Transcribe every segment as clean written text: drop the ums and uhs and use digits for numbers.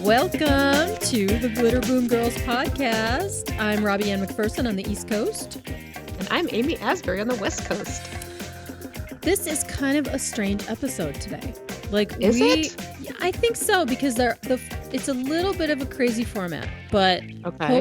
Welcome to the Glitter Boom Girls podcast. I'm Robbie Ann McPherson on the East Coast. And I'm Amy Asbury on the West Coast. This is kind of a strange episode today. Is it? I think so, because it's a little bit of a crazy format, but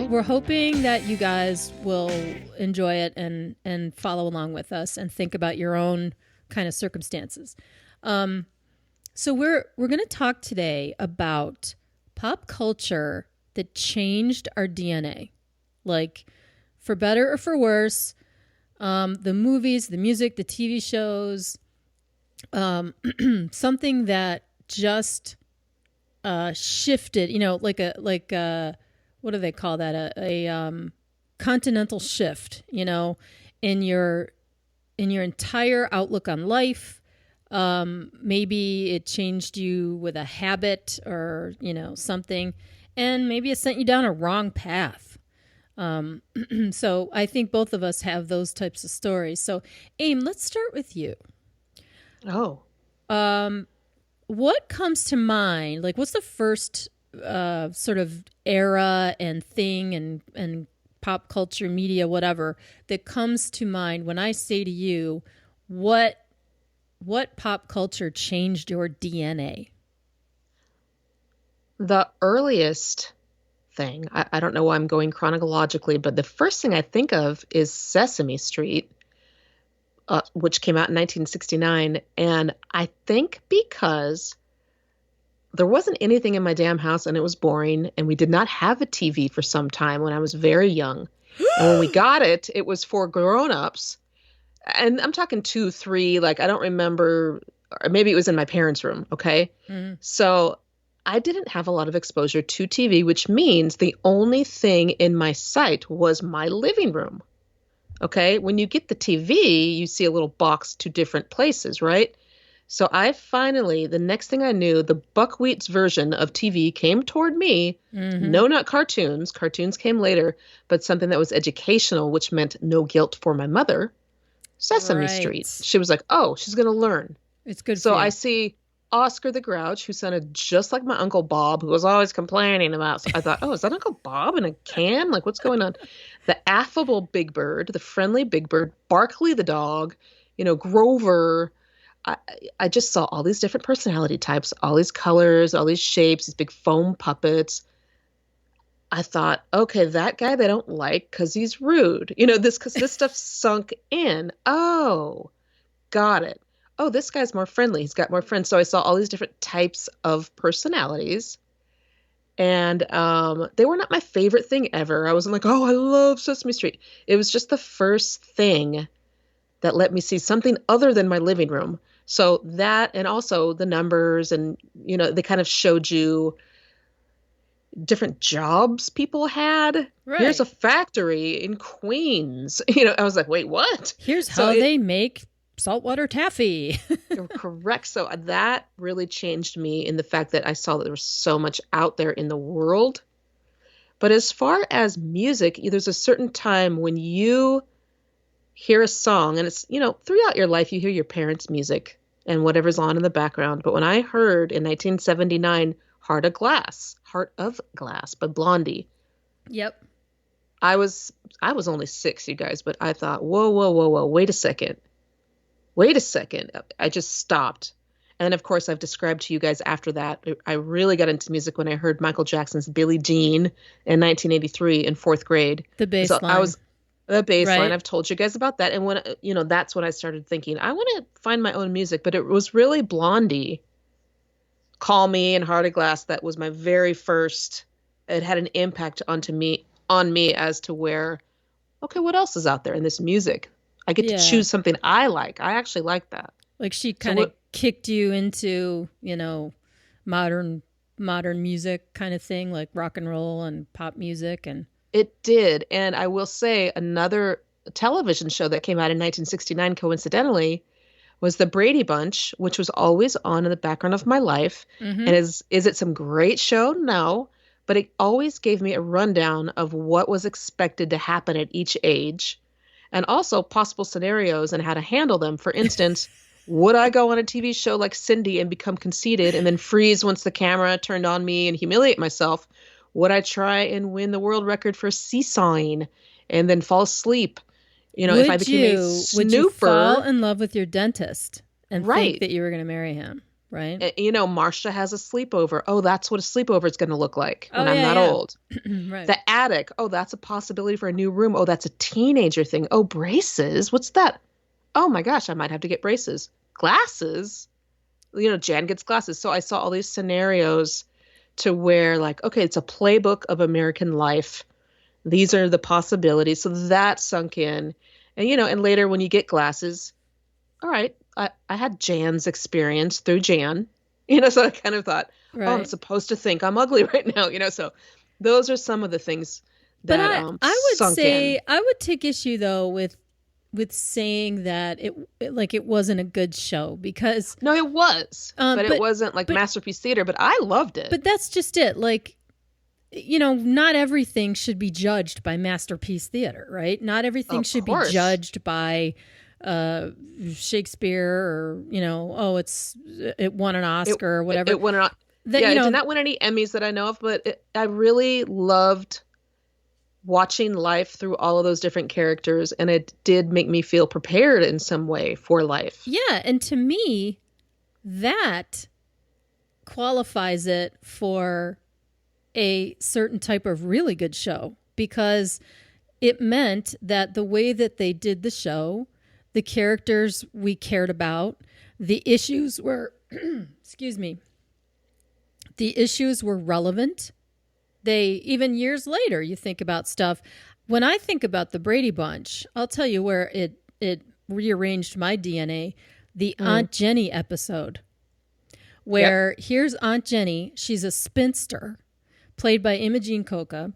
we're hoping that you guys will enjoy it and follow along with us and think about your own kind of circumstances. So we're going to talk today about pop culture that changed our DNA, like for better or for worse. The movies, the music, the TV shows, something that just shifted, like a what do they call that? A continental shift, in your entire outlook on life. Maybe it changed you with a habit or, something, and maybe it sent you down a wrong path. So I think both of us have those types of stories. So Aim, let's start with you. Oh. What comes to mind? Like, what's the first, sort of era and thing and pop culture, media, whatever, that comes to mind when I say to you, what pop culture changed your DNA? The earliest thing, I don't know why I'm going chronologically, but the first thing I think of is Sesame Street, which came out in 1969. And I think because there wasn't anything in my damn house and it was boring, and we did not have a TV for some time when I was very young. And when we got it, it was for grown-ups. And I'm talking 2, 3, I don't remember, or maybe it was in my parents' room, okay? Mm-hmm. So I didn't have a lot of exposure to TV, which means the only thing in my sight was my living room, okay? When you get the TV, you see a little box to different places, right? So the next thing I knew, the Buckwheat's version of TV came toward me. Mm-hmm. No, not cartoons. Cartoons came later, but something that was educational, which meant no guilt for my mother. Sesame Street. She was like, oh, she's going to learn. It's good. So I see Oscar the Grouch, who sounded just like my Uncle Bob, who was always complaining about. So I thought, oh, is that Uncle Bob in a can? Like, what's going on? The affable Big Bird, the friendly Big Bird, Barkley the dog, Grover. I just saw all these different personality types, all these colors, all these shapes, these big foam puppets. I thought, okay, that guy they don't like because he's rude. Because this stuff sunk in. Oh, got it. Oh, this guy's more friendly. He's got more friends. So I saw all these different types of personalities. And they were not my favorite thing ever. I wasn't like, oh, I love Sesame Street. It was just the first thing that let me see something other than my living room. So that, and also the numbers, and, they kind of showed you different jobs people had. Right. Here's a factory in Queens. I was like, wait, what? Here's how they make saltwater taffy. Correct. So that really changed me in the fact that I saw that there was so much out there in the world. But as far as music, there's a certain time when you hear a song, and it's, throughout your life, you hear your parents' music and whatever's on in the background. But when I heard in 1979, Heart of Glass by Blondie. Yep. I was only 6, you guys, but I thought, whoa, wait a second. I just stopped. And then, of course, I've described to you guys after that, I really got into music when I heard Michael Jackson's Billie Jean in 1983 in 4th grade. The bass line. The bass line. Right. I've told you guys about that. And when, that's when I started thinking, I want to find my own music. But it was really Blondie, Call Me, and Heart of Glass. That was my very first. It had an impact on me as to where, okay, what else is out there in this music? I get to choose something I like. I actually like that. Like she kind of kicked you into, modern music kind of thing, like rock and roll and pop music. And it did. And I will say another television show that came out in 1969, coincidentally, was the Brady Bunch, which was always on in the background of my life. Mm-hmm. And is it some great show? No. but it always gave me a rundown of what was expected to happen at each age and also possible scenarios and how to handle them. For instance, would I go on a TV show like Cindy and become conceited and then freeze once the camera turned on me and humiliate myself? Would I try and win the world record for seesawing and then fall asleep? You know, if I became a snooper. Would you fall in love with your dentist and Right. think that you were going to marry him? Right. You know, Marcia has a sleepover. Oh, that's what a sleepover is going to look like when I'm that old. Right. The attic. Oh, that's a possibility for a new room. Oh, that's a teenager thing. Oh, braces. What's that? Oh my gosh, I might have to get braces. Glasses. You know, Jan gets glasses. So I saw all these scenarios to where like, okay, it's a playbook of American life. These are the possibilities. So that sunk in. And, you know, and later when you get glasses, all right, I had Jan's experience through Jan, you know, so I kind of thought, Right. oh, I'm supposed to think I'm ugly right now, you know, so those are some of the things that I would sunk say, in. I would take issue though with saying that it wasn't a good show because No, it was, but it wasn't like Masterpiece Theater, but I loved it. But that's just it. Like, you know, not everything should be judged by Masterpiece Theater, right? Not everything should be judged by Shakespeare or, you know, oh, it won an Oscar or whatever. It won an it did not win any Emmys that I know of, but I really loved watching life through all of those different characters, and it did make me feel prepared in some way for life. Yeah, and to me, that qualifies it for a certain type of really good show because it meant that the way that they did the show, the characters we cared about, the issues were, excuse me, the issues were relevant. They, even years later, you think about stuff. When I think about the Brady Bunch, I'll tell you where it rearranged my DNA, the Aunt Jenny episode, where here's Aunt Jenny. She's a spinster, played by Imogene Coca,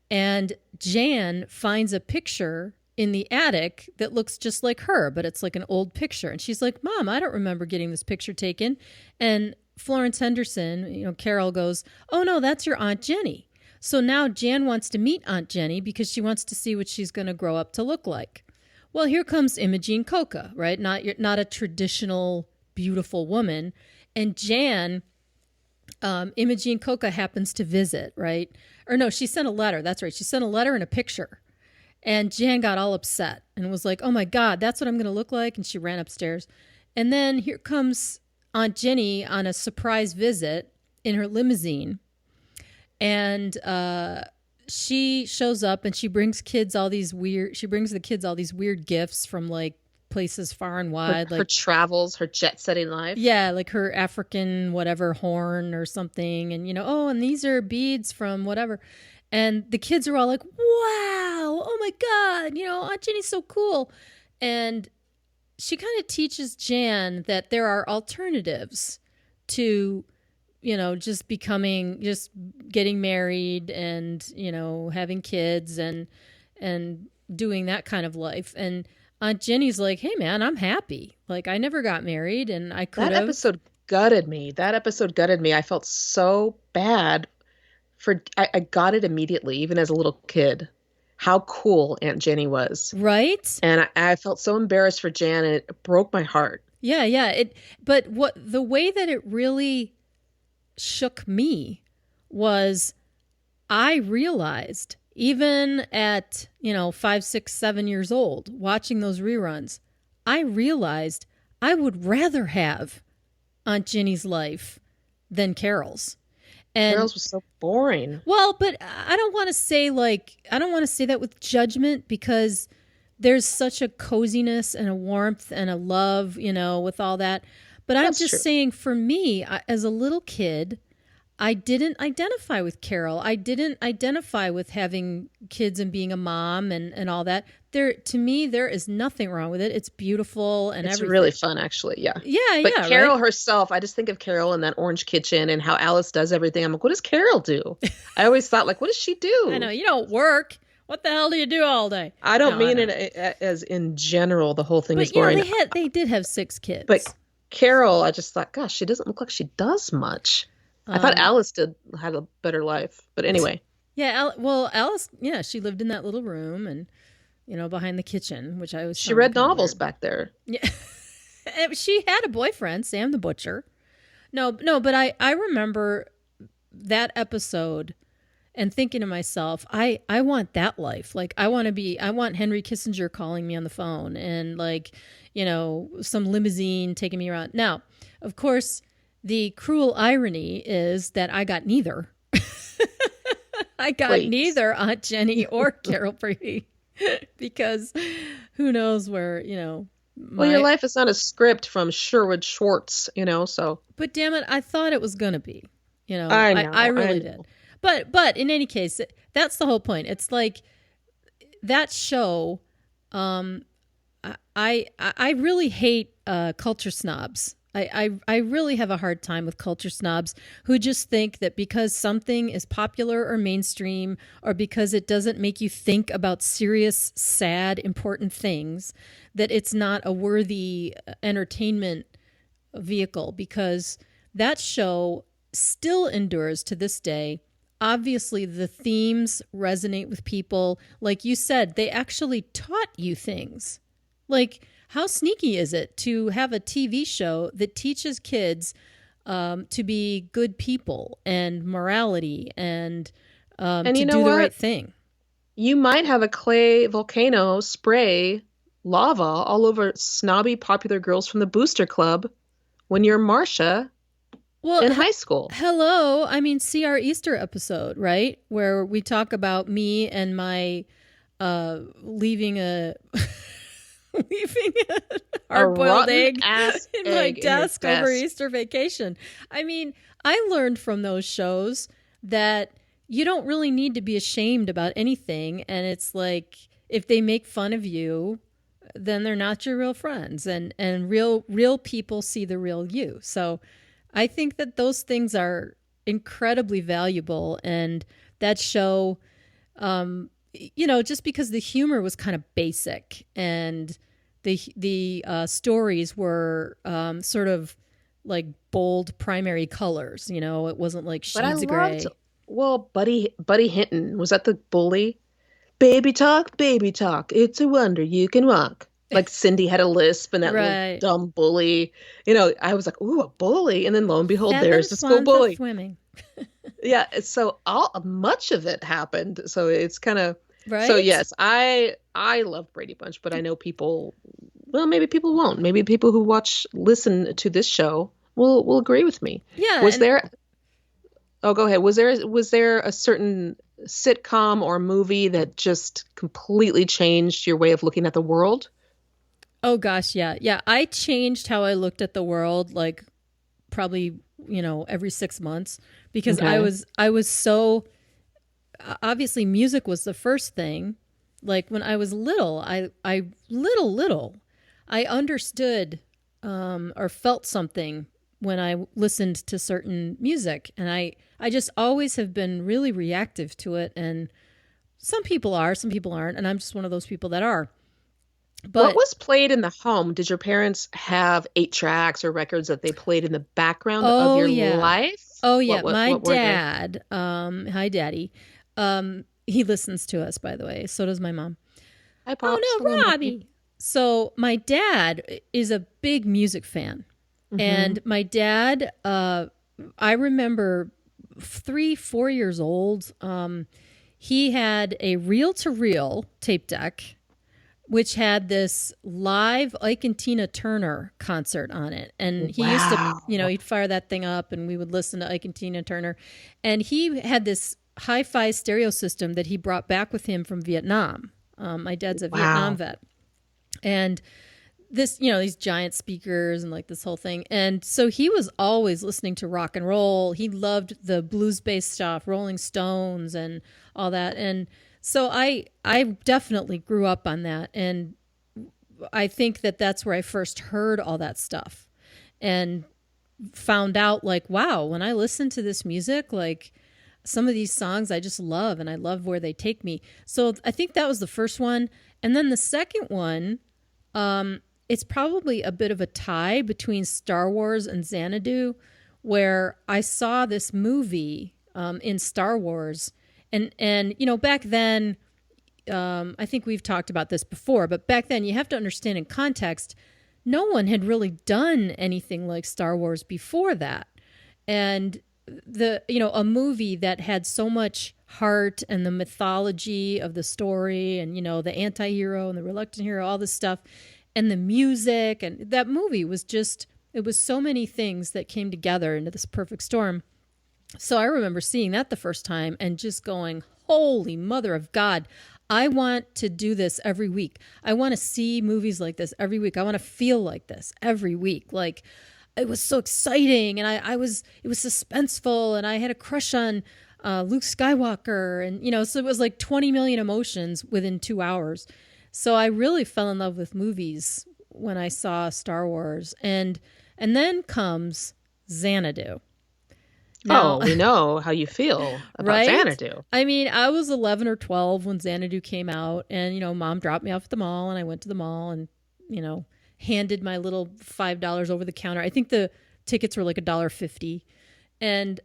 and Jan finds a picture in the attic that looks just like her, but it's like an old picture. And she's like, Mom, I don't remember getting this picture taken. And Florence Henderson, you know, Carol goes, oh no, that's your Aunt Jenny. So now Jan wants to meet Aunt Jenny because she wants to see what she's going to grow up to look like. Well, here comes Imogene Coca, right? Not a traditional beautiful woman. And Jan, Imogene Coca happens to visit, right? Or no, she sent a letter. That's right. She sent a letter and a picture. And Jan got all upset and was like, oh my God, that's what I'm going to look like. And she ran upstairs. And then here comes Aunt Jenny on a surprise visit in her limousine. And she shows up and she brings the kids all these weird gifts from like places far and wide. Her travels, her jet-setting life. Yeah, like her African whatever horn or something. And, you know, oh, and these are beads from whatever. And the kids are all like, wow, oh my God, you know, Aunt Jenny's so cool. And she kind of teaches Jan that there are alternatives to, you know, just getting married and, you know, having kids and doing that kind of life. And Aunt Jenny's like, hey man, I'm happy. Like I never got married and I could have. That episode gutted me. I felt so bad I got it immediately, even as a little kid, how cool Aunt Jenny was. Right. And I felt so embarrassed for Jan, and it broke my heart. Yeah. But the way that it really shook me was I realized even at, you know, 5, 6, 7 years old, watching those reruns, I realized I would rather have Aunt Jenny's life than Carol's. And Carol's was so boring. Well, but I don't want to say that with judgment because there's such a coziness and a warmth and a love, you know, with all that. But I'm just saying for me, as a little kid, I didn't identify with Carol. I didn't identify with having kids and being a mom and all that. To me, there is nothing wrong with it. It's beautiful and it's everything. Really fun, actually. Yeah. Yeah. But Carol herself, I just think of Carol in that orange kitchen and how Alice does everything. I'm like, what does Carol do? I always thought, like, what does she do? I know. You don't work. What the hell do you do all day? I don't mean it as in general. The whole thing is boring. They did have 6 kids. But Carol, I just thought, gosh, she doesn't look like she does much. I thought Alice had a better life, but anyway, Yeah, well, Alice, yeah, she lived in that little room and, behind the kitchen, which I always she found read kind of novels weird. back there. Yeah. She had a boyfriend, Sam the Butcher. No, but I remember that episode and thinking to myself, I want that life. Like I want Henry Kissinger calling me on the phone and like, some limousine taking me around. Now, of course, the cruel irony is that I got neither. I got Wait. neither Aunt Jenny or Carol Brady because who knows where, Well, your my, life is not a script from Sherwood Schwartz, so but damn it, I thought it was going to be, I I know, I really did. know. But in any case, that's the whole point. It's like that show, um, I really hate culture snobs. I really have a hard time with culture snobs who just think that because something is popular or mainstream or because it doesn't make you think about serious, sad, important things, that it's not a worthy entertainment vehicle because that show still endures to this day. Obviously, the themes resonate with people. Like you said, they actually taught you things. Like, how sneaky is it to have a TV show that teaches kids to be good people and morality and And to you know do the right what? thing? You might have a clay volcano spray lava all over snobby popular girls from the Booster Club when you're Marcia Well, in high school. hello. I mean, see our Easter episode, right? Where we talk about me and my leaving a leaving a A hard-boiled rotten egg ass in my egg in your desk over desk. Easter vacation. I mean, I learned from those shows that you don't really need to be ashamed about anything, and it's like if they make fun of you, then they're not your real friends, and real people see the real you. So I think that those things are incredibly valuable, and that show, just because the humor was kind of basic and the stories were sort of like bold primary colors. It wasn't like But I shades of loved, gray. well, Buddy Hinton. Was that the bully? Baby talk. It's a wonder you can walk. Like Cindy had a lisp and that little Right. dumb bully. I was like, ooh, a bully. And then lo and behold, Feathered there's the school swans are bully. swimming. Yeah, so all much of it happened. So it's kind of so Right? yes, I love Brady Bunch, but I know people, well, maybe people won't. Maybe people who listen to this show will agree with me. Yeah. Was And there Oh, go ahead. Was there a certain sitcom or movie that just completely changed your way of looking at the world? oh gosh, yeah. Yeah. I changed how I looked at the world like probably, every 6 months because Okay. I was so obviously music was the first thing. Like when I was little, little, I understood or felt something when I listened to certain music, and I just always have been really reactive to it. And some people are, some people aren't, and I'm just one of those people that are. What But was played in the home? Did your parents have 8 tracks or records that they played in the background of oh your yeah, life? oh What yeah, what my what were they? dad, hi daddy, he listens to us by the way. So does my mom. Hi, Pops. Oh Hello, no, Mommy. Robbie. So my dad is a big music fan. Mm-hmm. And my dad, I remember 3, 4 years old, he had a reel to reel tape deck, which had this live Ike and Tina Turner concert on it. And he used to, Wow. he'd fire that thing up and we would listen to Ike and Tina Turner. And he had this hi fi stereo system that he brought back with him from Vietnam. My dad's a Vietnam Wow. vet. And this, these giant speakers and like this whole thing. And so he was always listening to rock and roll. He loved the blues based stuff, Rolling Stones and all that. And so I definitely grew up on that. And I think that that's where I first heard all that stuff and found out like, wow, when I listen to this music, like some of these songs I just love and I love where they take me. So I think that was the first one. And then the second one, it's probably a bit of a tie between Star Wars and Xanadu, where I saw this movie in Star Wars. And back then, I think we've talked about this before, but back then you have to understand in context, no one had really done anything like Star Wars before that. And a movie that had so much heart and the mythology of the story and, the anti-hero and the reluctant hero, all this stuff, and the music. And that movie was it was so many things that came together into this perfect storm. So I remember seeing that the first time and just going, holy mother of God, I want to do this every week. I want to see movies like this every week. I want to feel like this every week. Like, it was so exciting, and it was suspenseful, and I had a crush on Luke Skywalker, and so it was like 20 million emotions within 2 hours. So I really fell in love with movies when I saw Star Wars, and then comes Xanadu. Now, we know how you feel about right? Xanadu. I mean, I was 11 or 12 when Xanadu came out, and Mom dropped me off at the mall, and I went to the mall, and handed my little $5 over the counter. I think the tickets were like $1.50. And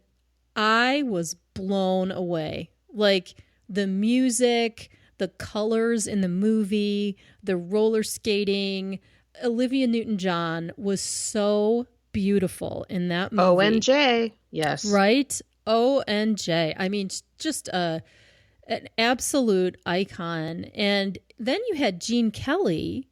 I was blown away. Like, the music, the colors in the movie, the roller skating. Olivia Newton-John was so beautiful in that movie. ONJ. Yes. Right? ONJ. I mean, just an absolute icon. And then you had Gene Kelly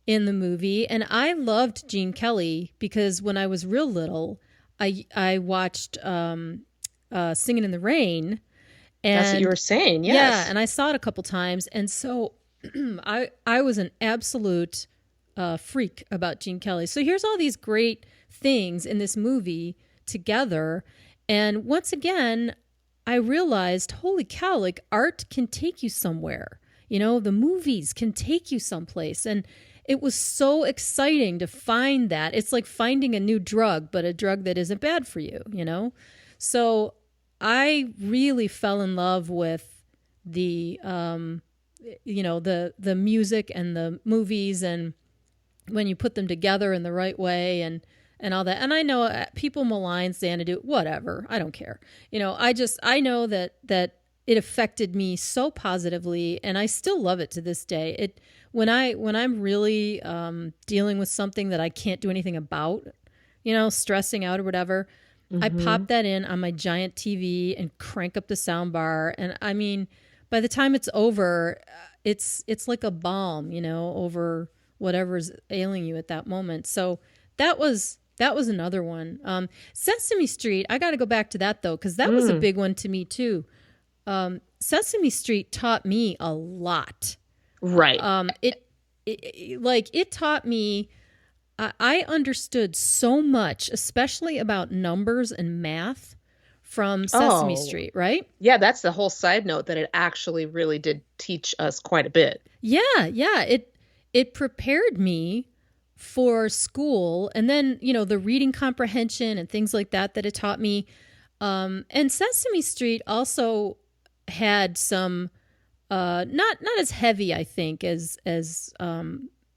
in the movie, and I loved Gene Kelly because when I was real little, I watched Singing in the Rain. And that's what you were saying, yes. Yeah, and I saw it a couple times, and so I was an absolute freak about Gene Kelly. So here's all these great things in this movie together, and once again, I realized, holy cow, like, art can take you somewhere. The movies can take you someplace, and it was so exciting to find that. It's like finding a new drug, but a drug that isn't bad for you, So I really fell in love with the music and the movies, and when you put them together in the right way and all that. And I know people malign Xanadu, whatever. I don't care. I know that it affected me so positively, and I still love it to this day. When I'm really dealing with something that I can't do anything about, stressing out or whatever, I pop that in on my giant TV and crank up the sound bar. And I mean, by the time it's over, it's like a balm, over whatever's ailing you at that moment. So that was another one. Sesame Street, I got to go back to that though, because that was a big one to me too. Sesame Street taught me a lot. Right. It taught me, I understood so much, especially about numbers and math from Sesame Street, right? Yeah, that's the whole side note, that it actually really did teach us quite a bit. Yeah. It prepared me for school, and then, the reading comprehension and things like that it taught me. And Sesame Street also had some not as heavy, I think, as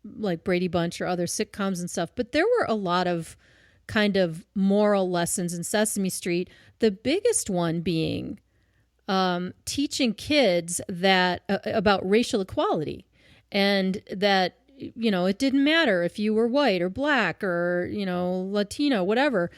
like Brady Bunch or other sitcoms and stuff, but there were a lot of kind of moral lessons in Sesame Street. The biggest one being teaching kids that about racial equality, and that it didn't matter if you were white or black or, Latino, whatever.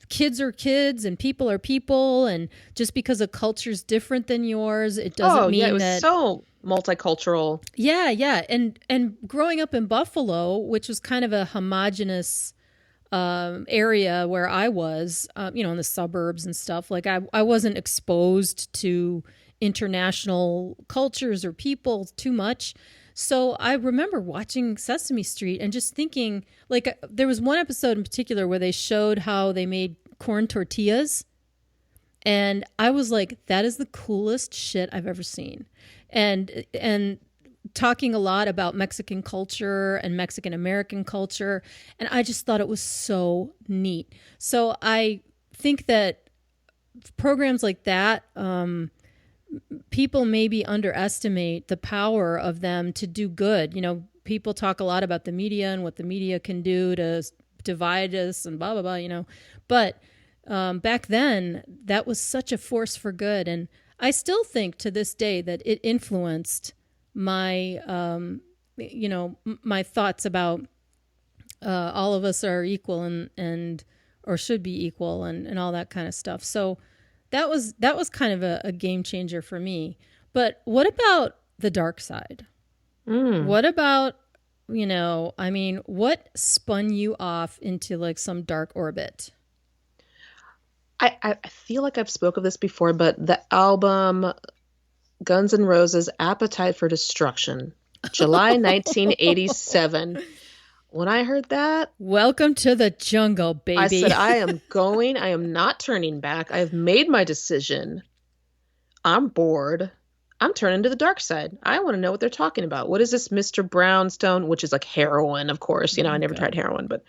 Kids are kids and people are people. And just because a culture's different than yours, it doesn't mean it was that. So multicultural. Yeah. And growing up in Buffalo, which was kind of a homogenous area where I was, in the suburbs and stuff, like I wasn't exposed to international cultures or people too much. So I remember watching Sesame Street and just thinking, like, there was one episode in particular where they showed how they made corn tortillas. And I was like, that is the coolest shit I've ever seen. And talking a lot about Mexican culture and Mexican American culture. And I just thought it was so neat. So I think that programs like that, people maybe underestimate the power of them to do good. People talk a lot about the media and what the media can do to divide us and blah, blah, blah, But back then, that was such a force for good. And I still think to this day that it influenced my, my thoughts about all of us are equal and or should be equal and all that kind of stuff. So that was kind of a game changer for me. But what about the dark side? What about, what spun you off into like some dark orbit? I feel like I've spoke of this before, but the album Guns N' Roses' Appetite for Destruction, July 1987. When I heard that, welcome to the jungle, baby. I said, I am not turning back. I have made my decision. I'm bored. I'm turning to the dark side. I want to know what they're talking about. What is this Mr. Brownstone, which is like heroin, of course. I never tried heroin, but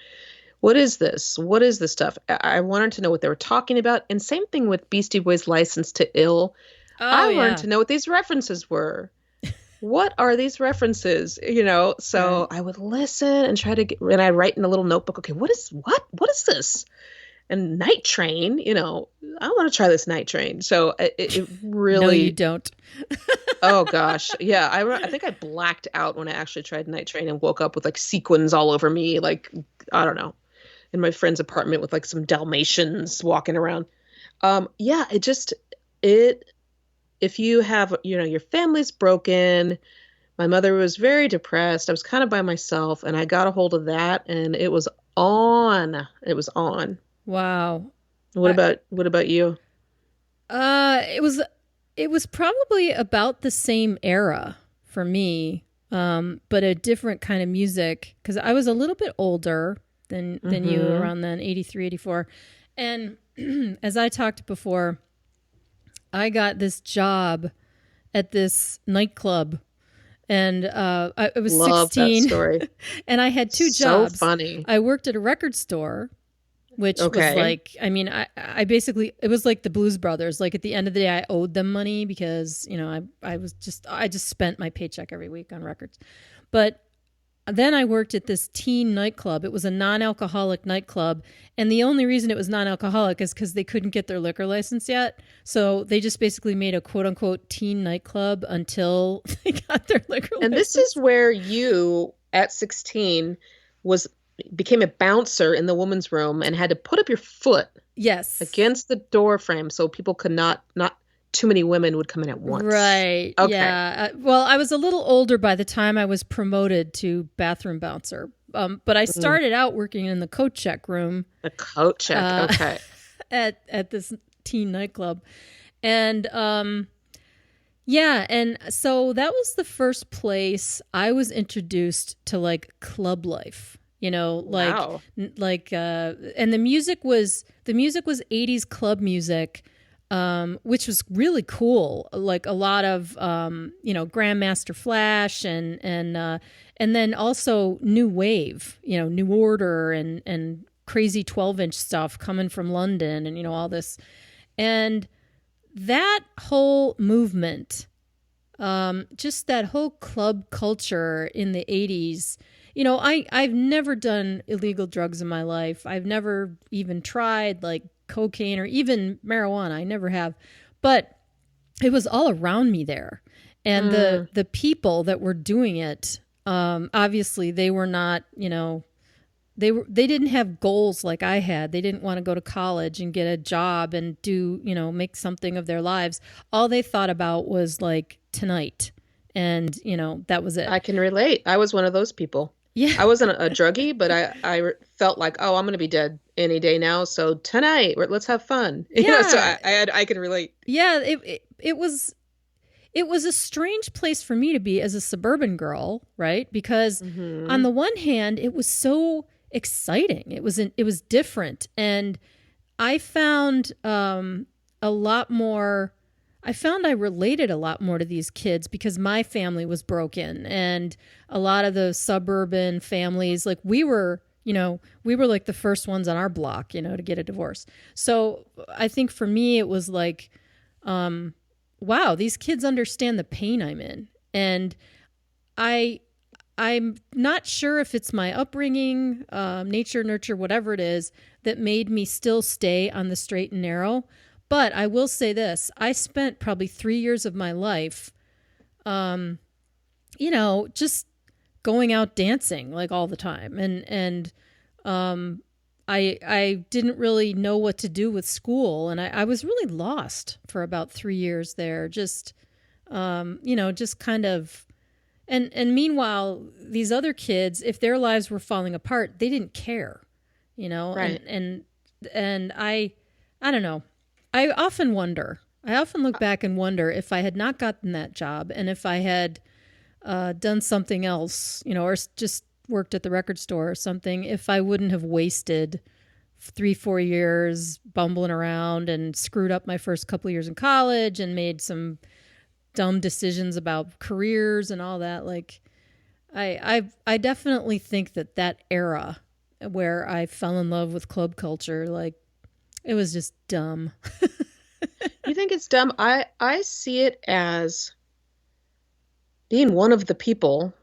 what is this? What is this stuff? I wanted to know what they were talking about. And same thing with Beastie Boys' License to Ill. I wanted to know what these references were. What are these references? So I would listen and try to and I write in a little notebook. Okay, what is this? And Night Train, I want to try this Night Train. So it really. No, you don't. Oh gosh, yeah. I think I blacked out when I actually tried Night Train and woke up with like sequins all over me, like I don't know, in my friend's apartment with like some Dalmatians walking around. Yeah, if you have, your family's broken. My mother was very depressed. I was kind of by myself, and I got a hold of that, and it was on. It was on. Wow. What about you? It was probably about the same era for me, but a different kind of music because I was a little bit older than you around then, 83, 84. And as I talked before, I got this job at this nightclub, and I was Love 16. That story. And I had two jobs. So funny. I worked at a record store, which was like, I basically, it was like the Blues Brothers. Like at the end of the day, I owed them money because, I just spent my paycheck every week on records. But then I worked at this teen nightclub. It was a non-alcoholic nightclub. And the only reason it was non-alcoholic is because they couldn't get their liquor license yet. So they just basically made a quote unquote teen nightclub until they got their liquor license. And this is where you, at 16, became a bouncer in the woman's room and had to put up your foot against the door frame so people could not too many women would come in at once. Right. Okay. Yeah. Well, I was a little older by the time I was promoted to bathroom bouncer. But I started out working in the coat check room. The coat check. Okay. At this teen nightclub. And and so that was the first place I was introduced to like club life. Wow. And the music was 80s club music, which was really cool. Like a lot of, Grandmaster Flash and then also new wave, New Order and crazy 12-inch stuff coming from London and, all this. And that whole movement, just that whole club culture in the 80s, I've never done illegal drugs in my life. I've never even tried like cocaine or even marijuana. I never have. But it was all around me there. And the people that were doing it, obviously they were not, they didn't have goals like I had. They didn't want to go to college and get a job and do, make something of their lives. All they thought about was like tonight. And, that was it. I can relate. I was one of those people. Yeah. I wasn't a druggie, but I felt like, oh, I'm going to be dead any day now. So tonight, let's have fun. Yeah. So I can relate. Yeah. It was a strange place for me to be as a suburban girl, right? Because on the one hand, it was so exciting. It was different. And I found I related a lot more to these kids because my family was broken and a lot of the suburban families, like we were like the first ones on our block, to get a divorce. So I think for me, it was like, wow, these kids understand the pain I'm in. And I I'm not sure if it's my upbringing, nature, nurture, whatever it is, that made me still stay on the straight and narrow. But I will say this: I spent probably 3 years of my life, just going out dancing like all the time, and I didn't really know what to do with school, and I was really lost for about 3 years there. Just just kind of. And meanwhile, these other kids, if their lives were falling apart, they didn't care, Right. And I don't know. I often wonder. I often look back and wonder if I had not gotten that job and if I had done something else, or just worked at the record store or something, if I wouldn't have wasted 3-4 years bumbling around and screwed up my first couple of years in college and made some dumb decisions about careers and all that. Like, I definitely think that era where I fell in love with club culture, like, it was just dumb. You think it's dumb? I see it as being one of the people.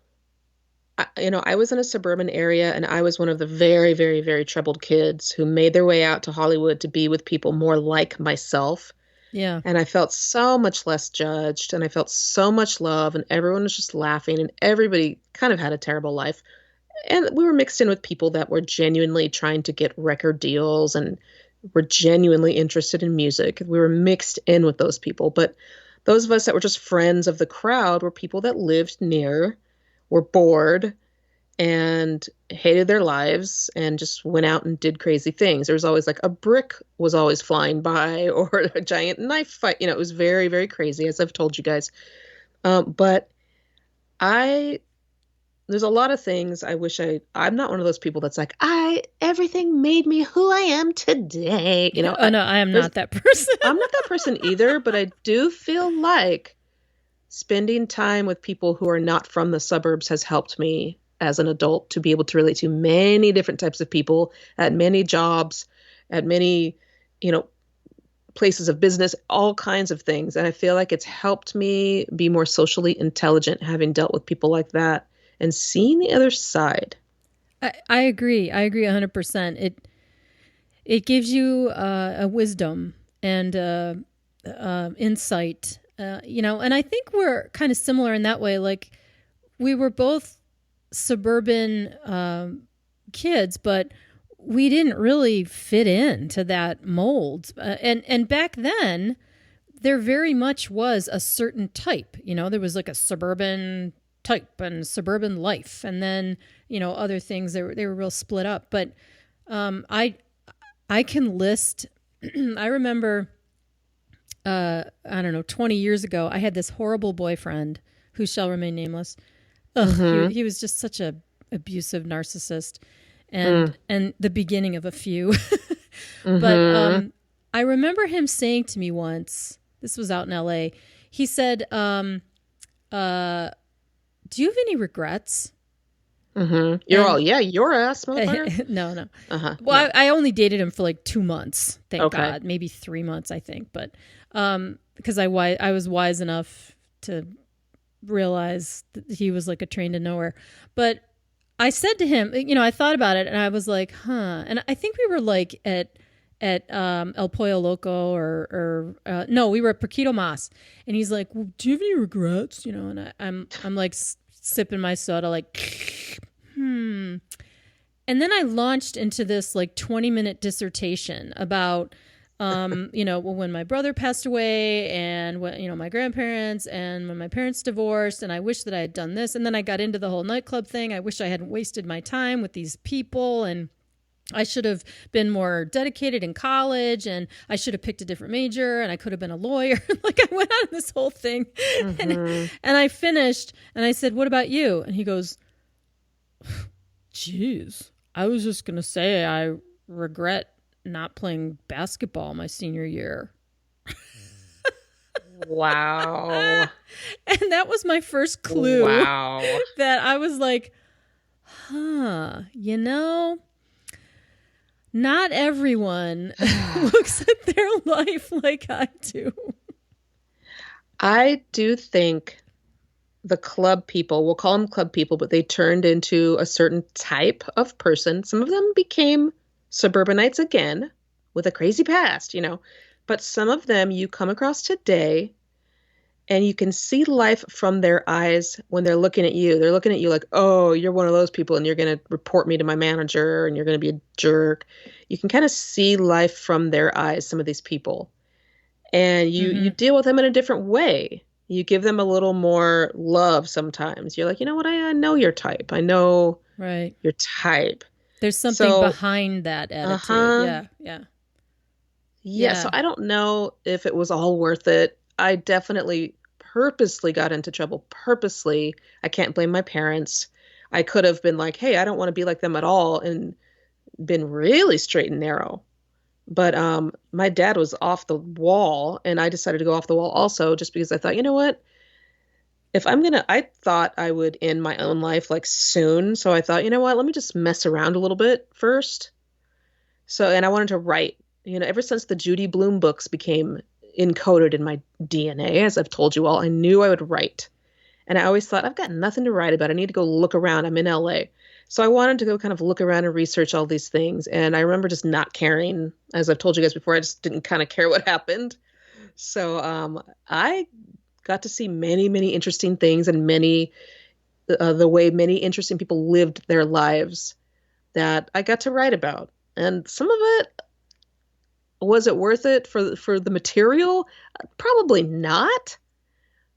I was in a suburban area and I was one of the very, very, very troubled kids who made their way out to Hollywood to be with people more like myself. Yeah. And I felt so much less judged and I felt so much love and everyone was just laughing and everybody kind of had a terrible life. And we were mixed in with people that were genuinely trying to get record deals and were genuinely interested in music. We were mixed in with those people. But those of us that were just friends of the crowd were people that lived near, were bored, and hated their lives and just went out and did crazy things. There was always like a brick was always flying by or a giant knife fight. It was very, very crazy, as I've told you guys. But there's a lot of things I wish I'm not one of those people that's like, everything made me who I am today. Oh, no, I am not that person. I'm not that person either, but I do feel like spending time with people who are not from the suburbs has helped me as an adult to be able to relate to many different types of people at many jobs, at many, places of business, all kinds of things. And I feel like it's helped me be more socially intelligent, having dealt with people like that and seeing the other side. I agree. I agree 100%. It gives you a wisdom and insight, and I think we're kind of similar in that way. Like, we were both suburban kids, but we didn't really fit into that mold. And back then, there very much was a certain type. There was like a suburban type and suburban life, and then other things. They were real split up. But I can list. I remember, I don't know, 20 years ago, I had this horrible boyfriend who shall remain nameless. He was just such a abusive narcissist, and the beginning of a few. But I remember him saying to me once, this was out in LA, he said, do you have any regrets? You're your ass, motherfucker. No. Well, no. I only dated him for like 2 months, thank God, maybe 3 months, I think. But because I was wise enough to realize that he was like a train to nowhere. But I said to him, I thought about it and I was like, and I think we were like at El Pollo Loco or no, we were at Paquito Mas, and he's like, well, do you have any regrets? And I'm like sipping my soda, like, And then I launched into this like 20-minute dissertation about, when my brother passed away and when, my grandparents and when my parents divorced, and I wish that I had done this. And then I got into the whole nightclub thing. I wish I hadn't wasted my time with these people, and I should have been more dedicated in college, and I should have picked a different major, and I could have been a lawyer. Like, I went on this whole thing, and I finished, and I said, what about you? And he goes, geez, I was just going to say I regret not playing basketball my senior year. Wow. And that was my first clue. Wow. That I was like, not everyone looks at their life like I do. I do think the club people, we'll call them club people, but they turned into a certain type of person. Some of them became suburbanites again with a crazy past, but some of them you come across today and you can see life from their eyes when they're looking at you. They're looking at you like, oh, you're one of those people and you're going to report me to my manager and you're going to be a jerk. You can kind of see life from their eyes, some of these people. And you deal with them in a different way. You give them a little more love sometimes. You're like, you know what? I know your type. I know Right. your type. There's something So, behind that attitude. Yeah. Yeah. yeah. So Yeah. I don't know if it was all worth it. I definitely purposely got into trouble. Purposely. I can't blame my parents. I could have been like, hey, I don't want to be like them at all, and been really straight and narrow. But my dad was off the wall, and I decided to go off the wall also, just because I thought, you know what? If I thought I would end my own life like soon. So I thought, you know what? Let me just mess around a little bit first. So, and I wanted to write, ever since the Judy Blume books became encoded in my DNA, as I've told you all, I knew I would write. And I always thought, I've got nothing to write about. I need to go look around. I'm in LA. So I wanted to go kind of look around and research all these things. And I remember just not caring. As I've told you guys before, I just didn't kind of care what happened. So I got to see many, many interesting things, and the way many interesting people lived their lives that I got to write about. And some of it, was it worth it for the material? Probably not.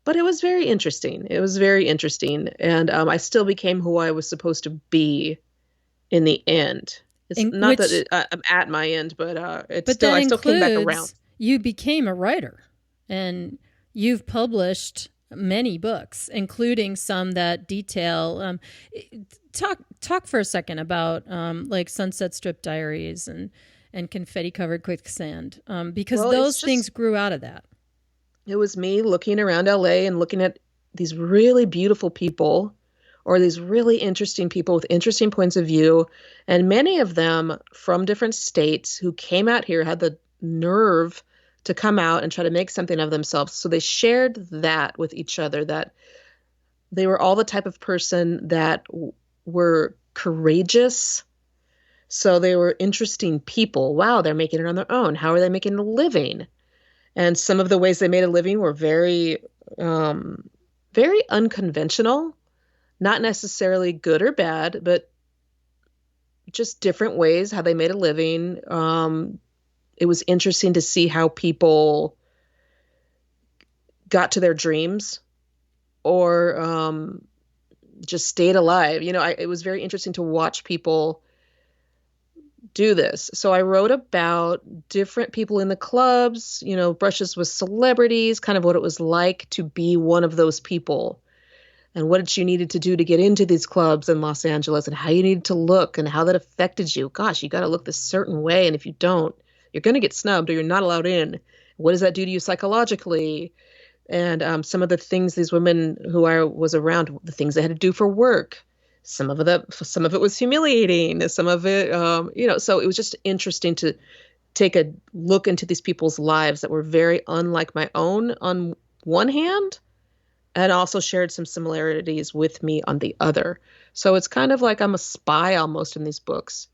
But it was very interesting. It was very interesting. And I still became who I was supposed to be in the end. It's In not which, that I'm at my end, but but that I still came back around. includes you became a writer, and you've published many books, including some that detail. Talk for a second about like Sunset Strip Diaries and Confetti Covered Quicksand, because Well, those things grew out of that. it was me looking around LA and looking at these really beautiful people, or these really interesting people with interesting points of view, and many of them from different states who came out here, had the nerve to come out and try to make something of themselves. So they shared that with each other, that they were all the type of person that were courageous. So they were interesting people. Wow, they're making it on their own. How are they making a living? And some of the ways they made a living were very unconventional, not necessarily good or bad, but just different ways how they made a living. It was interesting to see how people got to their dreams, or just stayed alive. It was very interesting to watch people do this. So I wrote about different people in the clubs, brushes with celebrities, kind of what it was like to be one of those people, and what you needed to do to get into these clubs in Los Angeles, and how you needed to look, and how that affected you. Gosh, you got to look this certain way, and if you don't, you're going to get snubbed, or you're not allowed in. What does that do to you psychologically? And some of the things these women who I was around, the things they had to do for work. Some of it was humiliating. Some of it, so it was just interesting to take a look into these people's lives that were very unlike my own on one hand, and also shared some similarities with me on the other. So it's kind of like I'm a spy almost in these books.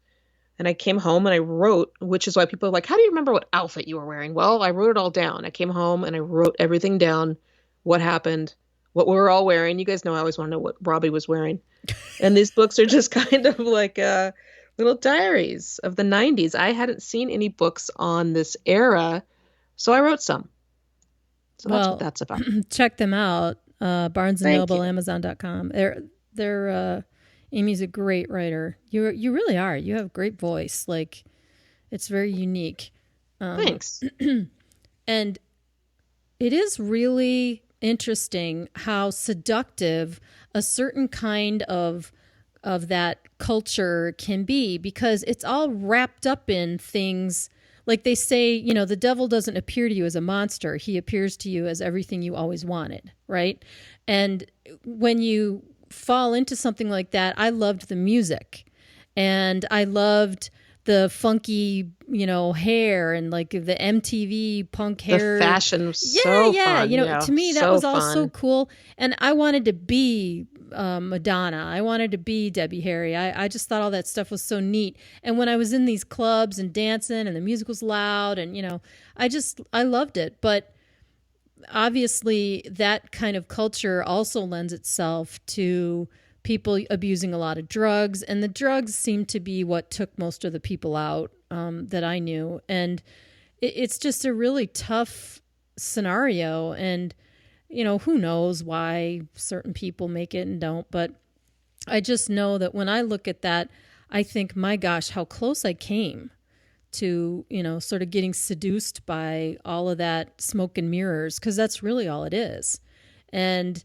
And I came home and I wrote, which is why people are like, how do you remember what outfit you were wearing? Well, I wrote it all down. I came home and I wrote everything down, what happened, what we were all wearing. You guys know I always want to know what Robbie was wearing. And these books are just kind of like little diaries of the 90s. I hadn't seen any books on this era, so I wrote some. So that's what that's about. Check them out. Barnes and Thank Noble, you. Amazon.com. Amy's a great writer. You really are. You have a great voice. Like, it's very unique. Thanks. And it is really interesting how seductive a certain kind of that culture can be, because it's all wrapped up in things. Like they say, the devil doesn't appear to you as a monster. He appears to you as everything you always wanted, right? And when you fall into something like that, I loved the music, and I loved the funky, hair and like the MTV punk The hair. fashion was Yeah, so yeah. fun. Yeah, To me, that so was all so fun. cool. And I wanted to be Madonna. I wanted to be Debbie Harry. I just thought all that stuff was so neat. And when I was in these clubs and dancing and the music was loud and, I loved it. But obviously that kind of culture also lends itself to people abusing a lot of drugs, and the drugs seem to be what took most of the people out that I knew. And it's just a really tough scenario. And, who knows why certain people make it and don't. But I just know that when I look at that, I think, my gosh, how close I came to, sort of getting seduced by all of that smoke and mirrors, because that's really all it is. And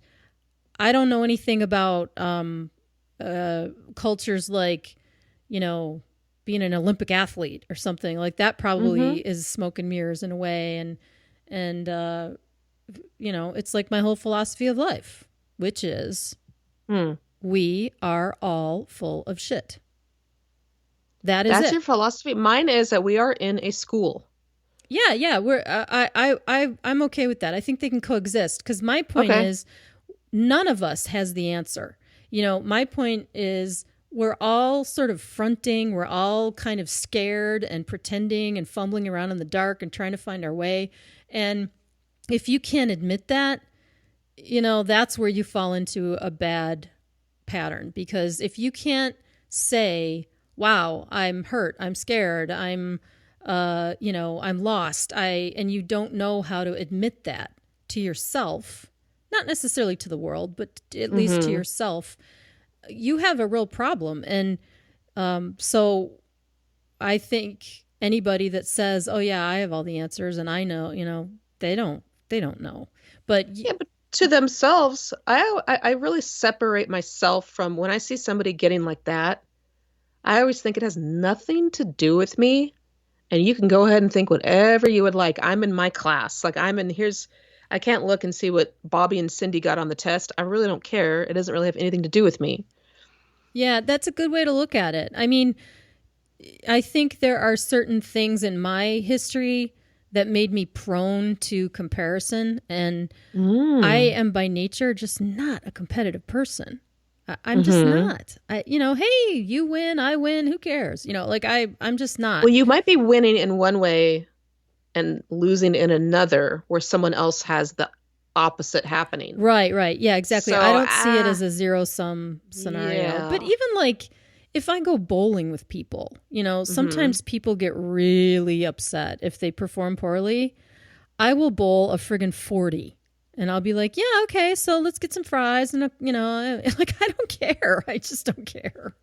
I don't know anything about cultures like, being an Olympic athlete or something like that. Probably is smoke and mirrors in a way. And it's like my whole philosophy of life, which is we are all full of shit. That's your philosophy. Mine is that we are in a school. Yeah. I'm okay with that. I think they can coexist, because my point is none of us has the answer. My point is we're all sort of fronting. We're all kind of scared and pretending and fumbling around in the dark and trying to find our way. And if you can't admit that, that's where you fall into a bad pattern. Because if you can't say, wow, I'm hurt, I'm scared, I'm lost, and you don't know how to admit that to yourself, not necessarily to the world, but at least to yourself, you have a real problem. And so I think anybody that says, oh yeah, I have all the answers and I know, they don't know. But but to themselves, I really separate myself from when I see somebody getting like that. I always think it has nothing to do with me. And you can go ahead and think whatever you would like. I'm in my class. Like I can't look and see what Bobby and Cindy got on the test. I really don't care. It doesn't really have anything to do with me. Yeah, that's a good way to look at it. I mean, I think there are certain things in my history that made me prone to comparison. And I am by nature just not a competitive person. I'm just not. Hey, you win, I win, who cares? I'm just not. Well, you might be winning in one way and losing in another where someone else has the opposite happening. Right. Yeah, exactly. So, I don't see it as a zero-sum scenario. Yeah. But even like if I go bowling with people, sometimes people get really upset if they perform poorly. I will bowl a friggin' 40. And I'll be like, yeah, okay, so let's get some fries. And, I don't care. I just don't care.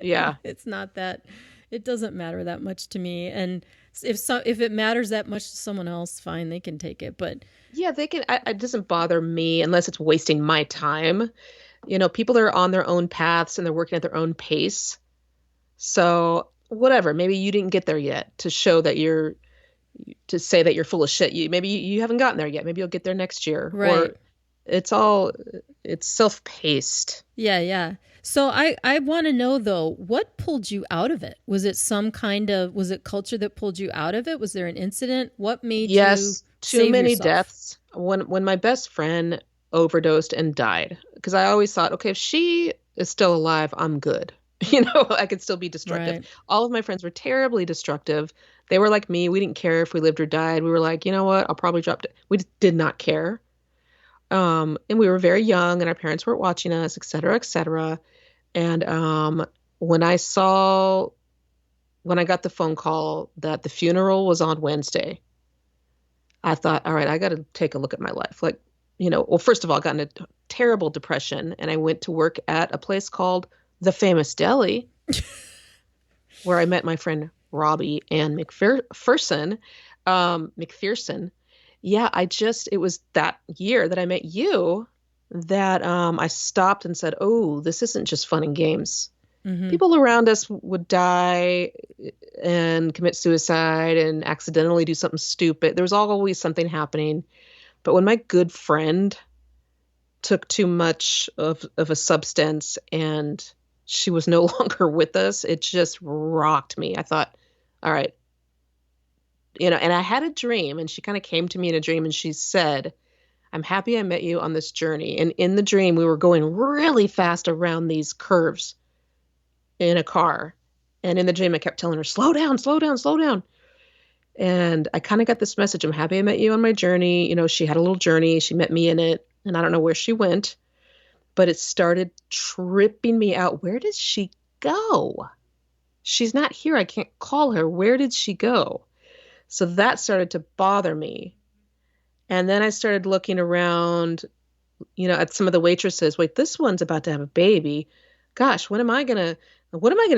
Yeah. It's not that, it doesn't matter that much to me. And if it matters that much to someone else, fine, they can take it. But yeah, they can. It doesn't bother me unless it's wasting my time. People are on their own paths and they're working at their own pace. So whatever, maybe you didn't get there yet to show that to say that you're full of shit. Maybe you haven't gotten there yet. Maybe you'll get there next year. Right. Or it's self-paced. Yeah. So I want to know though, what pulled you out of it? Was it was it culture that pulled you out of it? Was there an incident? What made you too many yourself? deaths. When my best friend overdosed and died, because I always thought, okay, if she is still alive, I'm good. I could still be destructive. Right. All of my friends were terribly destructive. They were like me. We didn't care if we lived or died. We were like, you know what? I'll probably drop dead. We just did not care. And we were very young and our parents weren't watching us, et cetera, et cetera. And when I got the phone call that the funeral was on Wednesday, I thought, all right, I got to take a look at my life. Like, well, first of all, I got in a terrible depression and I went to work at a place called The Famous Deli where I met my friend Robbie Ann McPherson. Yeah, it was that year that I met you that I stopped and said, oh, this isn't just fun and games. Mm-hmm. People around us would die and commit suicide and accidentally do something stupid. There was always something happening. But when my good friend took too much of a substance and she was no longer with us, it just rocked me. I thought, all right, and I had a dream, and she kind of came to me in a dream, and she said, I'm happy I met you on this journey. And in the dream, we were going really fast around these curves in a car. And in the dream, I kept telling her, slow down, slow down, slow down. And I kind of got this message, I'm happy I met you on my journey. She had a little journey. She met me in it. And I don't know where she went, but it started tripping me out. Where did she go? She's not here. I can't call her. Where did she go? So that started to bother me. And then I started looking around, at some of the waitresses. Wait, this one's about to have a baby. Gosh, what am I gonna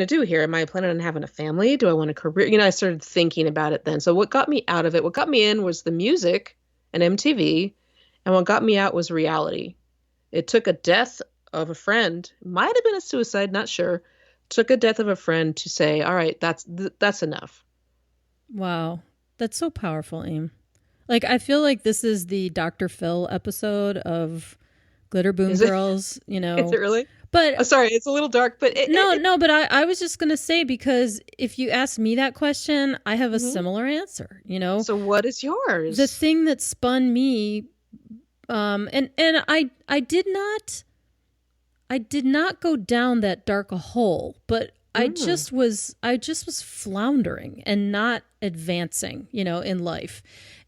do here? Am I planning on having a family? Do I want a career? I started thinking about it then. So what got me out of it, what got me in was the music and MTV. And what got me out was reality. It took a death of a friend, might have been a suicide, not sure. Took a death of a friend to say, all right, that's enough. Wow. That's so powerful, Aim. Like, I feel like this is the Dr. Phil episode of Glitter Boom Girls, Is it really? But sorry, it's a little dark, but no, but I was just going to say, because if you ask me that question, I have a similar answer, So what is yours? The thing that spun me, and I did not go down that dark a hole, but I just was floundering and not advancing, in life.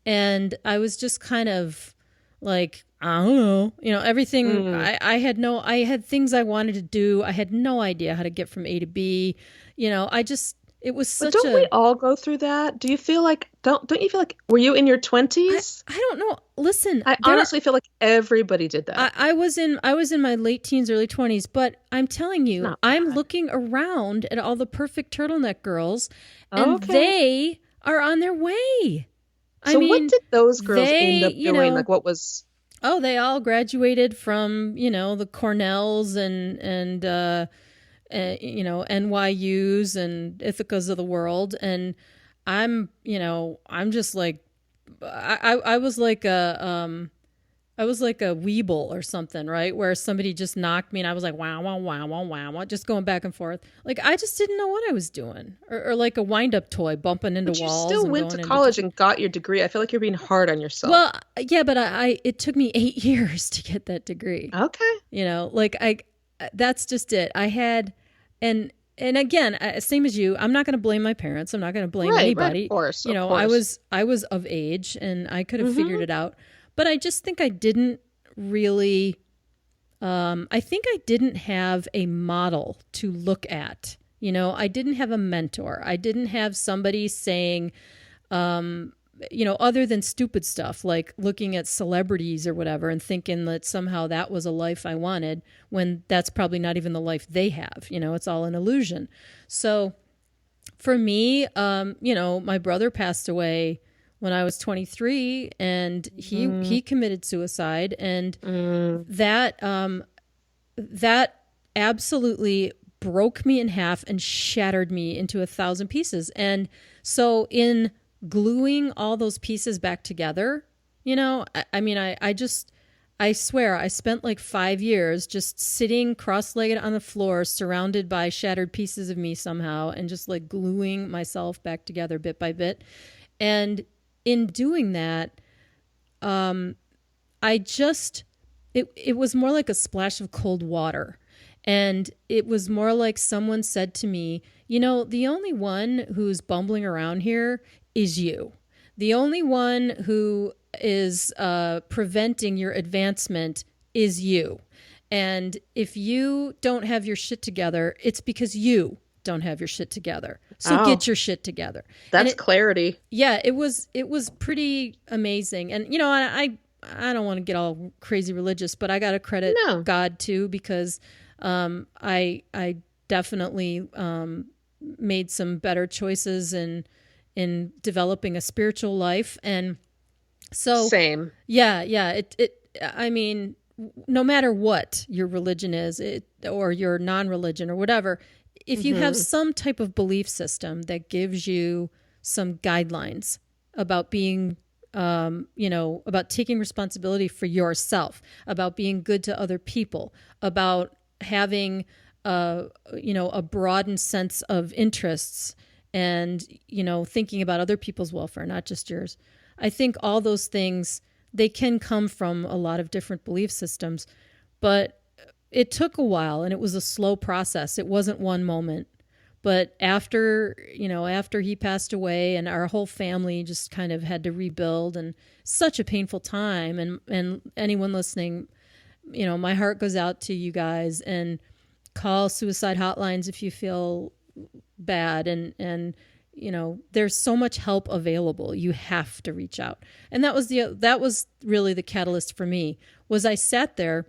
And I was just kind of like, I don't know, everything. I had things I wanted to do. I had no idea how to get from A to B. It was such But don't we all go through that? Do you feel like, don't you feel like, were you in your 20s? I don't know. Listen, I honestly feel like everybody did that. I was in my late teens, early 20s, but I'm telling you, I'm looking around at all the perfect turtleneck girls, and they are on their way. So what did those girls end up doing? Like, what was... Oh, they all graduated from, the Cornells and NYUs and Ithacas of the world. And I'm just like, I was like a Weeble or something, right? Where somebody just knocked me and I was like, wow, wow, wow, wow, wow, just going back and forth. Like, I just didn't know what I was doing. Or like a wind-up toy bumping into walls. But you still went to college and got your degree. I feel like you're being hard on yourself. Well, yeah, but it took me 8 years to get that degree. Okay. That's just it. I had, and again, same as you, I'm not going to blame my parents. I'm not going to blame anybody. Right, of course. I was of age and I could have figured it out. But I just think I didn't really, I think I didn't have a model to look at. I didn't have a mentor. I didn't have somebody saying, other than stupid stuff like looking at celebrities or whatever and thinking that somehow that was a life I wanted, when that's probably not even the life they have. It's all an illusion. So for me, my brother passed away when I was 23, and he committed suicide, and that absolutely broke me in half and shattered me into 1,000 pieces. And so in gluing all those pieces back together, I swear I spent like 5 years just sitting cross-legged on the floor, surrounded by shattered pieces of me somehow, and just like gluing myself back together bit by bit. And in doing that, it was more like a splash of cold water. And it was more like someone said to me, the only one who's bumbling around here is you. The only one who is preventing your advancement is you. And if you don't have your shit together, it's because you don't have your shit together. So get your shit together. That's clarity. Yeah, it was pretty amazing. And I don't want to get all crazy religious, but I got to credit God too, because I definitely made some better choices in developing a spiritual life. And so same. Yeah. I mean, no matter what your religion is, or your non-religion or whatever, if you have some type of belief system that gives you some guidelines about being, about taking responsibility for yourself, about being good to other people, about having, a broadened sense of interests and, thinking about other people's welfare, not just yours. I think all those things, they can come from a lot of different belief systems, but it took a while and it was a slow process. It wasn't one moment. But after he passed away and our whole family just kind of had to rebuild, and such a painful time, and anyone listening, my heart goes out to you guys, and call suicide hotlines if you feel bad, and there's so much help available. You have to reach out. And that was really the catalyst for me. Was I sat there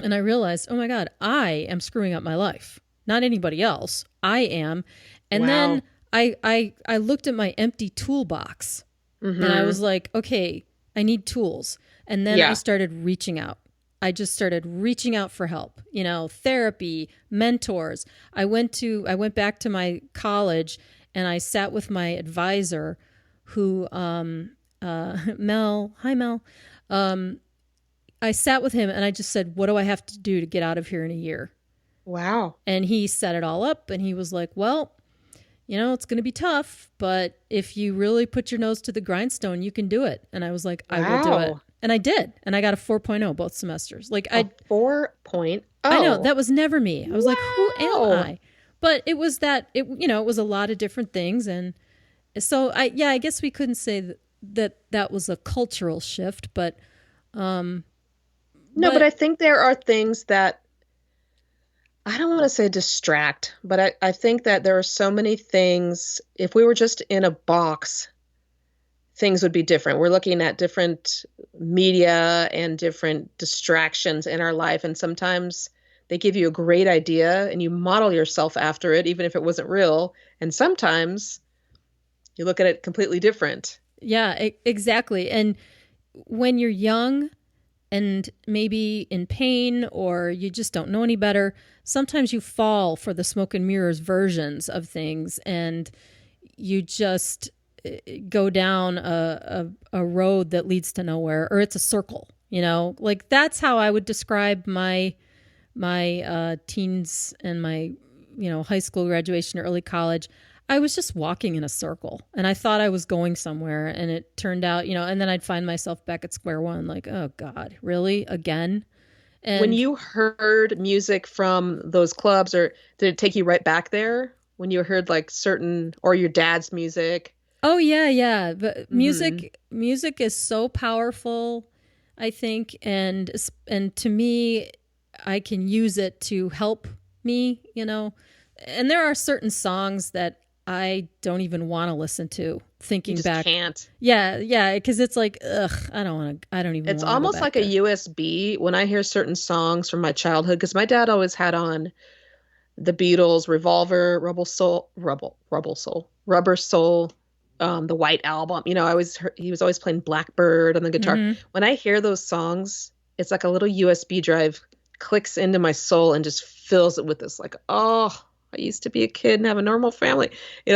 and I realized, oh my God, I am screwing up my life. Not anybody else. I am. And then I looked at my empty toolbox, and I was like, okay, I need tools. And then I started reaching out. I just started reaching out for help, therapy, mentors. I went back to my college, and I sat with my advisor who, Mel, hi Mel. I sat with him and I just said, what do I have to do to get out of here in a year? Wow. And he set it all up, and he was like, well, it's going to be tough, but if you really put your nose to the grindstone, you can do it. And I was like, I will do it. And I did. And I got a 4.0 both semesters. Like a 4.0. I know, that was never me. I was like, who am I? But it was it was a lot of different things. And so I guess we couldn't say that was a cultural shift, but no, but I think there are things that, I don't want to say distract, but I think that there are so many things. If we were just in a box, things would be different. We're looking at different media and different distractions in our life. And sometimes they give you a great idea and you model yourself after it, even if it wasn't real. And sometimes you look at it completely different. Yeah, exactly. And when you're young and maybe in pain, or you just don't know any better, sometimes you fall for the smoke and mirrors versions of things, and you just go down a road that leads to nowhere, or it's a circle, like that's how I would describe my teens and my, high school graduation, early college. I was just walking in a circle, and I thought I was going somewhere, and it turned out, and then I'd find myself back at square one, like, oh God, really? Again? And when you heard music from those clubs, or did it take you right back there when you heard like certain, or your dad's music? Oh yeah. But music is so powerful, I think. And to me, I can use it to help me, and there are certain songs that I don't even want to listen to. Thinking you just back, can't. Yeah, because it's like, ugh, I don't even. It's almost like a USB when I hear certain songs from my childhood, because my dad always had on the Beatles, Revolver, Rubber Soul, the White Album. He was always playing Blackbird on the guitar. Mm-hmm. When I hear those songs, it's like a little USB drive clicks into my soul and just fills it with this, like, oh, I used to be a kid and have a normal family.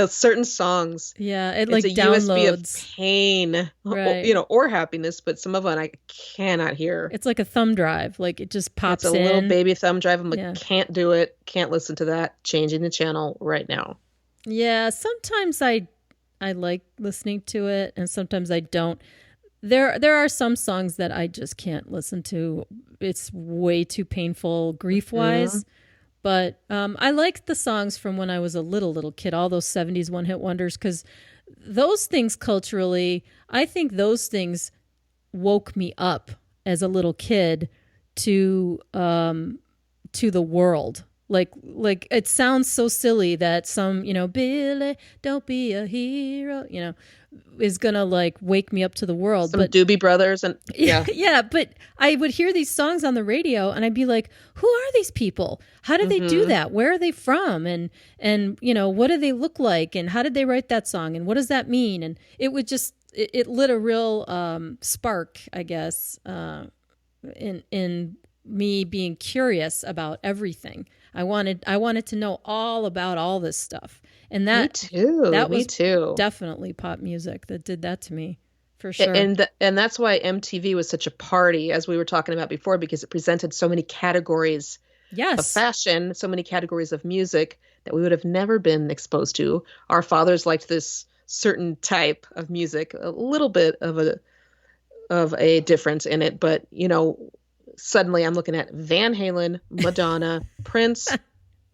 Certain songs. Yeah, it it's like a downloads. USB of pain, right. Or happiness, but some of them I cannot hear. It's like a thumb drive. Like it just pops in. It's a little baby thumb drive. I'm like, can't do it. Can't listen to that. Changing the channel right now. Yeah, sometimes I like listening to it, and sometimes I don't. There are some songs that I just can't listen to. It's way too painful grief-wise. Mm-hmm. But I liked the songs from when I was a little kid, all those 70s one-hit wonders, because those things culturally, I think those things woke me up as a little kid to the world. Like it sounds so silly that some, Billy, don't be a hero, is gonna like wake me up to the world. Some Doobie Brothers and yeah. But I would hear these songs on the radio, and I'd be like, "Who are these people? How did they do that? Where are they from? And what do they look like? And how did they write that song? And what does that mean?" And it would just it lit a real spark, I guess, in me being curious about everything. I wanted to know all about all this stuff. And that me too. Definitely pop music that did that to me, for sure. And that's why MTV was such a party, as we were talking about before, because it presented so many categories of Yes. fashion, so many categories of music that we would have never been exposed to. Our fathers liked this certain type of music, a little bit of a difference in it, but suddenly I'm looking at Van Halen, Madonna, Prince,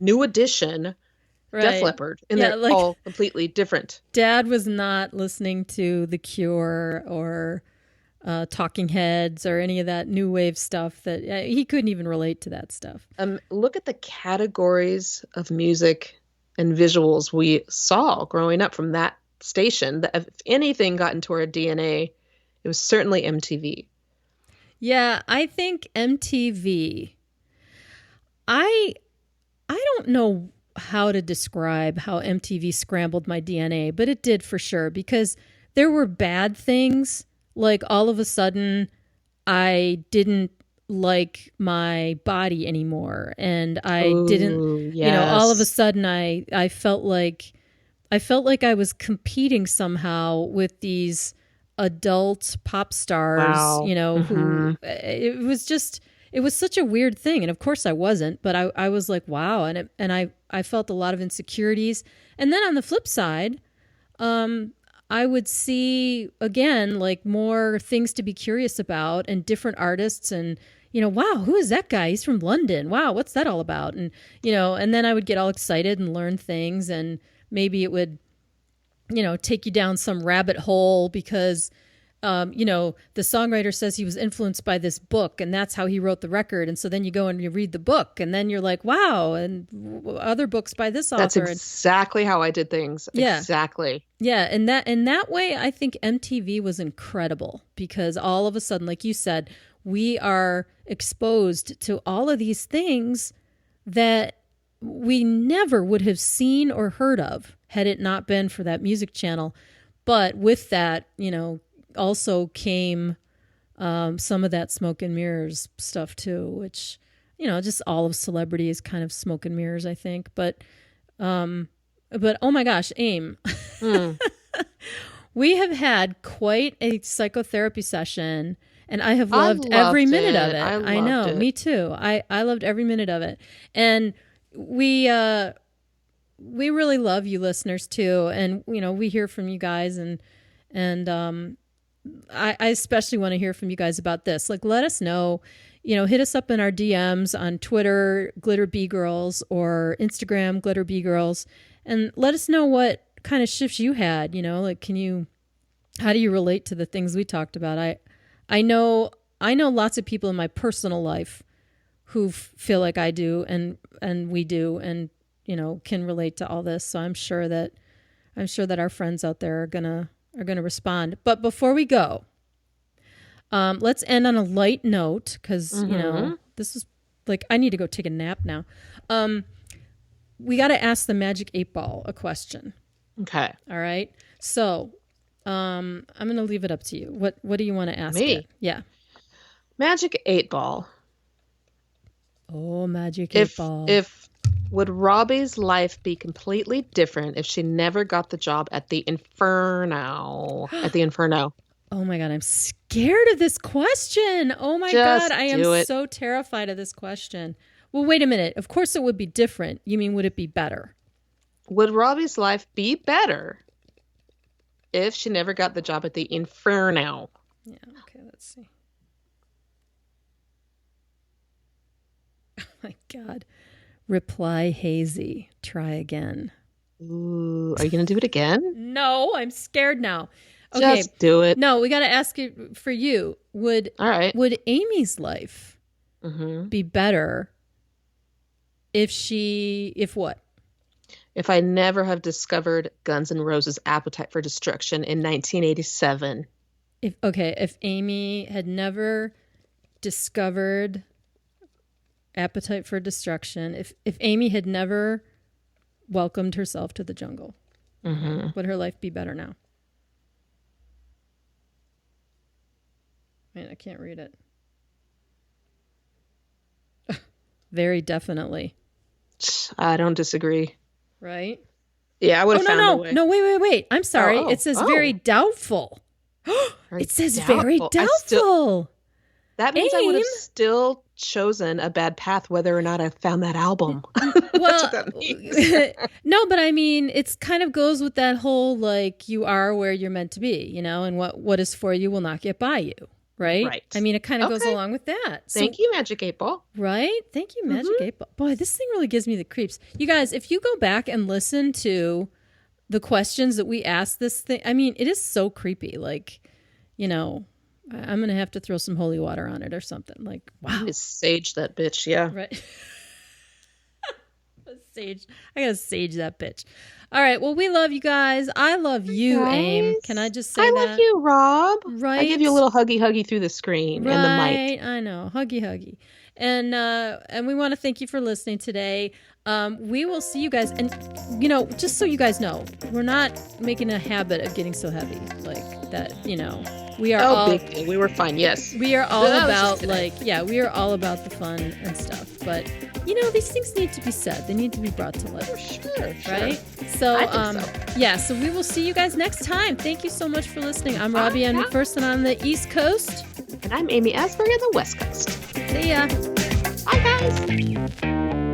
New Edition, Def Right. Leppard, and Yeah, they're like all completely different. Dad was not listening to The Cure or Talking Heads or any of that new wave stuff that he couldn't even relate to that stuff. Look at the categories of music and visuals we saw growing up from that station. That if anything got into our DNA, it was certainly MTV. Yeah, I think MTV. I don't know how to describe how MTV scrambled my DNA, but it did for sure, because there were bad things. Like all of a sudden I didn't like my body anymore, and I didn't, Ooh, all of a yes. sudden I felt like I was competing somehow with these adult pop stars, Wow. who Hmm. it was such a weird thing. And of course I wasn't, but I was like, wow. I felt a lot of insecurities. And then on the flip side, I would see again, like more things to be curious about and different artists and, wow, who is that guy? He's from London. Wow. What's that all about? And, and then I would get all excited and learn things, and maybe it would, take you down some rabbit hole because, the songwriter says he was influenced by this book and that's how he wrote the record. And so then you go and you read the book and then you're like, wow, and other books by this That's author. exactly how I did things. Yeah. Exactly. Yeah. And that way, I think MTV was incredible because all of a sudden, like you said, we are exposed to all of these things that we never would have seen or heard of had it not been for that music channel. But with that, also came some of that smoke and mirrors stuff too, which, just all of celebrity is kind of smoke and mirrors, I think. But oh my gosh, AIM. Mm. We have had quite a psychotherapy session, and I have I loved every loved minute of it. it. I I know, loved it. me too. I loved every minute of it. And we really love you listeners too. And, we hear from you guys, and I especially want to hear from you guys about this. Like, let us know, hit us up in our DMs on Twitter, Glitter Bee Girls, or Instagram, Glitter Bee Girls, and let us know what kind of shifts you had, like, how do you relate to the things we talked about? I know lots of people in my personal life who feel like I do, and we do, and, can relate to all this. So I'm sure that our friends out there are gonna respond. But before we go, let's end on a light note, because this is like, I need to go take a nap now. We got to ask the Magic 8-Ball a question. Okay. All right. So I'm going to leave it up to you. What do you want to ask Me? it? Yeah. Magic 8-Ball. Oh, Magic If 8-Ball. would Robbie's life be completely different if she never got the job at the Inferno? At the Inferno. Oh my God, I'm scared of this question. Oh my Just God, I am do it. so terrified of this question. Well, wait a minute. Of course it would be different. You mean, would it be better? Would Robbie's life be better if she never got the job at the Inferno? Yeah, okay, let's see. Oh my God. Reply hazy. Try again. Ooh, are you going to do it again? No, I'm scared now. Okay. Just do it. No, we got to ask it for you. All right. Would Amy's life be better if what? If I never have discovered Guns N' Roses' Appetite for Destruction in 1987. If Amy had never discovered Appetite for Destruction, if Amy had never welcomed herself to the jungle, would her life be better now? Man, I can't read it. Very definitely. I don't disagree. Right? Yeah, I would have found a way. No, wait. I'm sorry. It says very doubtful. Very It says very doubtful. doubtful. That means I would have Aim? still chosen a bad path whether or not I found that album. Well, That's what that means. no, but I mean, it's kind of goes with that whole, like, you are where you're meant to be, you know, and what is for you will not get by you. Right? Right. I mean, it kind of goes Okay. along with that. Thank you, Magic 8 Ball. Right? Thank you, Magic 8 Ball. Boy, this thing really gives me the creeps. You guys, if you go back and listen to the questions that we asked this thing, I mean, it is so creepy. Like, you know, I'm going to have to throw some holy water on it or something. Like, wow. Just sage that bitch, yeah. Right. I gotta sage that bitch. All right. Well, we love you guys. I love you, guys. AIM. Can I just say I that? love you, Rob. Right. I give you a little huggy through the screen and the mic. I know. Huggy. And we want to thank you for listening today. We will see you guys. And, you know, just so you guys know, we're not making a habit of getting so heavy like that, you know. We are all big deal. We were fine. Yes. We are all about we are all about the fun and stuff. But you know, these things need to be said. They need to be brought to light. For sure. Right? So I think so. Yeah, so we will see you guys next time. Thank you so much for listening. I'm Robbie Ann McPherson on the East Coast. And I'm Amy Asbury on the West Coast. See ya. Bye guys.